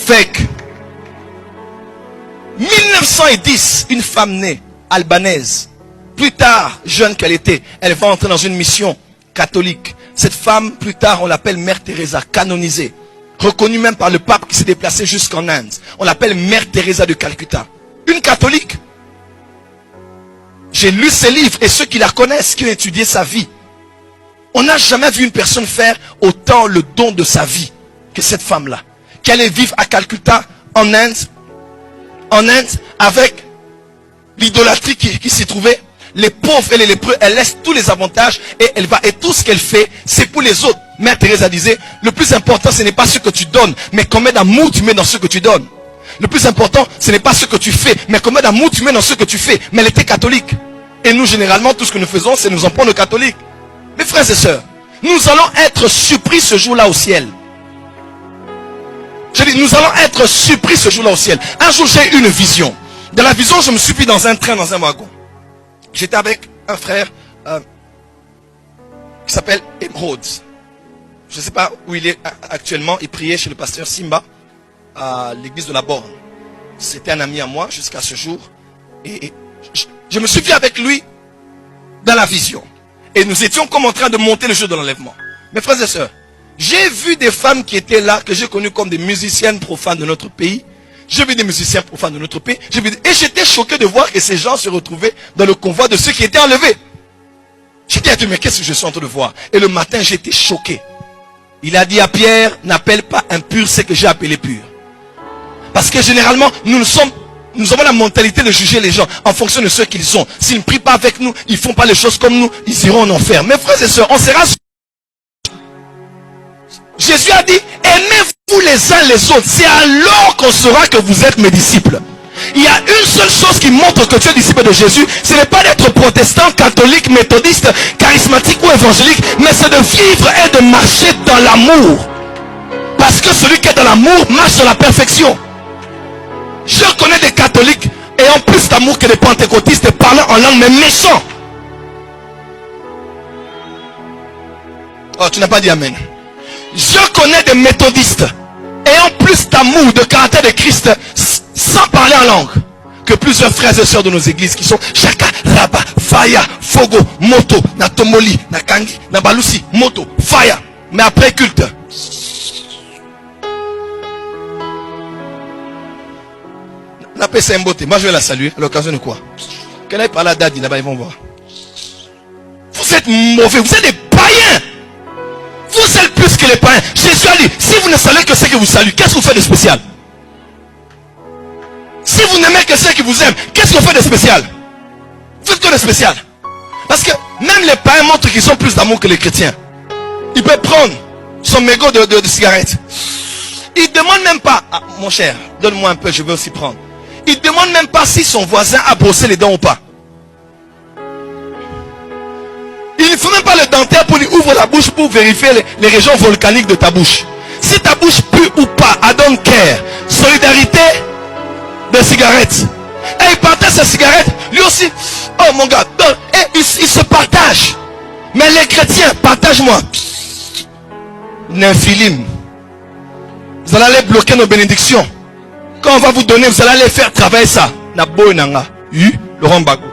Fake. 1910, une femme née, albanaise. Plus tard, jeune qu'elle était, elle va entrer dans une mission catholique. Cette femme, plus tard, on l'appelle Mère Teresa, canonisée. Reconnue même par le pape qui s'est déplacé jusqu'en Inde. On l'appelle Mère Teresa de Calcutta. Une catholique. J'ai lu ses livres et ceux qui la connaissent, qui ont étudié sa vie. On n'a jamais vu une personne faire autant le don de sa vie que cette femme-là. Qui allait vivre à Calcutta, en Inde, avec l'idolâtrie qui s'y trouvait. Les pauvres et les lépreux, elle laisse tous les avantages et tout ce qu'elle fait, c'est pour les autres. Mère Teresa disait, le plus important, ce n'est pas ce que tu donnes, mais combien d'amour tu mets dans ce que tu donnes. Le plus important, ce n'est pas ce que tu fais, mais combien d'amour tu mets dans ce que tu fais. Mais elle était catholique. Et nous, généralement, tout ce que nous faisons, c'est nous en prendre aux catholiques. Mes frères et sœurs, nous allons être surpris ce jour-là au ciel. Je dis, nous allons être surpris ce jour-là au ciel. Un jour, j'ai eu une vision. Dans la vision, je me suis vu dans un train, dans un wagon. J'étais avec un frère qui s'appelle Emerald. Je ne sais pas où il est actuellement. Il priait chez le pasteur Simba à l'église de la Borne. C'était un ami à moi jusqu'à ce jour. Et je me suis vu avec lui dans la vision. Et nous étions comme en train de monter le jour de l'enlèvement. Mes frères et sœurs, j'ai vu des femmes qui étaient là, que j'ai connues comme des musiciennes profanes de notre pays. J'ai vu des musiciens profanes de notre pays. Et j'étais choqué de voir que ces gens se retrouvaient dans le convoi de ceux qui étaient enlevés. J'étais dit, mais qu'est-ce que je suis en train de voir? Et le matin, j'étais choqué. Il a dit à Pierre, n'appelle pas impur ce que j'ai appelé pur. Parce que généralement, nous avons la mentalité de juger les gens en fonction de ce qu'ils sont. S'ils ne prient pas avec nous, ils ne font pas les choses comme nous, ils iront en enfer. Mes frères et sœurs, on sera... Jésus a dit, aimez-vous les uns les autres. C'est alors qu'on saura que vous êtes mes disciples. Il y a une seule chose qui montre que tu es disciple de Jésus. Ce n'est pas d'être protestant, catholique, méthodiste, charismatique ou évangélique. Mais c'est de vivre et de marcher dans l'amour. Parce que celui qui est dans l'amour marche dans la perfection. Je connais des catholiques ayant plus d'amour que des pentecôtistes parlant en langue mais méchants. Oh, tu n'as pas dit amen. Je connais des méthodistes ayant plus d'amour, de caractère de Christ sans parler en langue que plusieurs frères et sœurs de nos églises qui sont Chaka, Raba, Faya, Fogo, Moto, Natomoli, Nakangi, Nabalusi, Moto, Faya. Mais après culte. La paix c'est un beauté. Moi je vais la saluer à l'occasion de quoi? Qu'elle aille parler à Daddy là-bas, ils vont voir. Vous êtes mauvais, vous êtes des païens. Vous êtes plus que les païens. Jésus a dit, si vous ne savez que ce que vous saluez, qu'est-ce que vous faites de spécial? Si vous n'aimez que ceux qui vous aiment, qu'est-ce que vous faites de spécial? Vous faites quoi de spécial? Parce que même les païens montrent qu'ils ont plus d'amour que les chrétiens. Il peut prendre son mégot de cigarette. Il ne demande même pas, ah, mon cher, donne-moi un peu, je vais aussi prendre. Il ne demande même pas si son voisin a brossé les dents ou pas. Il ne faut même pas le dentaire pour lui ouvrir la bouche pour vérifier les régions volcaniques de ta bouche. Si ta bouche pue ou pas, I don't care. Solidarité de cigarettes. Et il partage sa cigarette, lui aussi. Oh mon gars, et il se partage. Mais les chrétiens, partage-moi. Nymphilim. Vous allez aller bloquer nos bénédictions. Quand on va vous donner, vous allez aller faire travailler ça. Nabo Nanga. Laurent Gbagbo.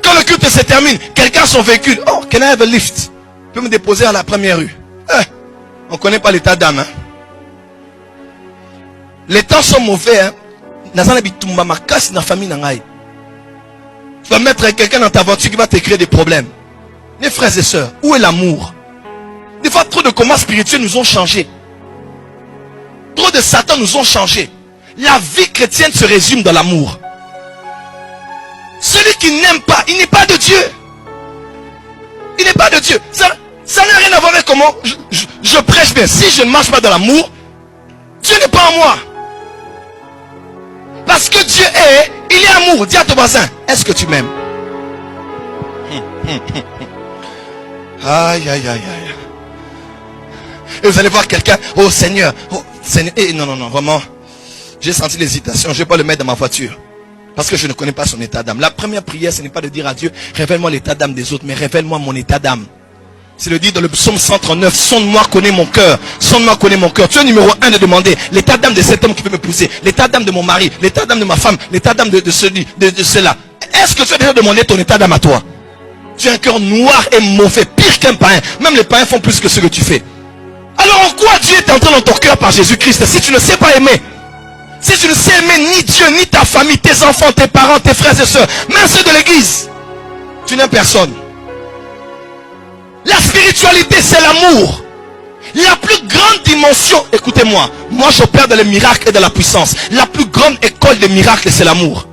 Quand le culte se termine, quelqu'un a son véhicule. Oh, can I have a lift? Peut me déposer à la première rue. On ne connaît pas l'état d'âme. Hein? Les temps sont mauvais. Hein? Tu vas mettre quelqu'un dans ta voiture qui va te créer des problèmes. Mes frères et sœurs, où est l'amour? Des fois, trop de combats spirituels nous ont changé. Trop de Satan nous ont changé. La vie chrétienne se résume dans l'amour. Celui qui n'aime pas, il n'est pas de Dieu. Il n'est pas de Dieu. Ça n'a rien à voir avec comment je prêche bien. Si je ne marche pas dans l'amour, Dieu n'est pas en moi. Parce que Dieu est, il est amour. Dis à ton voisin, est-ce que tu m'aimes? Aïe, aïe, aïe, aïe. Et vous allez voir quelqu'un, oh Seigneur, et non, vraiment, j'ai senti l'hésitation, je ne vais pas le mettre dans ma voiture. Parce que je ne connais pas son état d'âme. La première prière, ce n'est pas de dire à Dieu, révèle-moi l'état d'âme des autres, mais révèle-moi mon état d'âme. C'est de dire dans le psaume 139, sonde-moi, connais mon cœur. Sonde-moi, connais mon cœur. Tu es numéro 1 de demander l'état d'âme de cet homme qui peut m'épouser, l'état d'âme de mon mari, l'état d'âme de ma femme, l'état d'âme de cela. Est-ce que tu as déjà demandé ton état d'âme à toi? Tu as un cœur noir et mauvais, pire qu'un païen. Même les païens font plus que ce que tu fais. Alors en quoi Dieu est entré dans ton cœur par Jésus-Christ si tu ne sais pas aimer? Si tu ne sais aimer ni Dieu, ni ta famille, tes enfants, tes parents, tes frères et sœurs, même ceux de l'église, tu n'es personne. La spiritualité, c'est l'amour. La plus grande dimension, écoutez-moi, moi j'opère dans les miracles et dans la puissance. La plus grande école des miracles, c'est l'amour.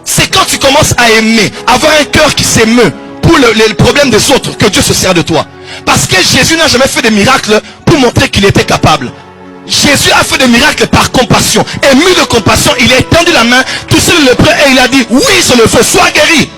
C'est quand tu commences à aimer, avoir un cœur qui s'émeut pour les problèmes des autres, que Dieu se sert de toi. Parce que Jésus n'a jamais fait de miracles pour montrer qu'il était capable. Jésus a fait des miracles par compassion. Ému de compassion, il a étendu la main, touché le lépreux et il a dit, oui, je le veux, sois guéri.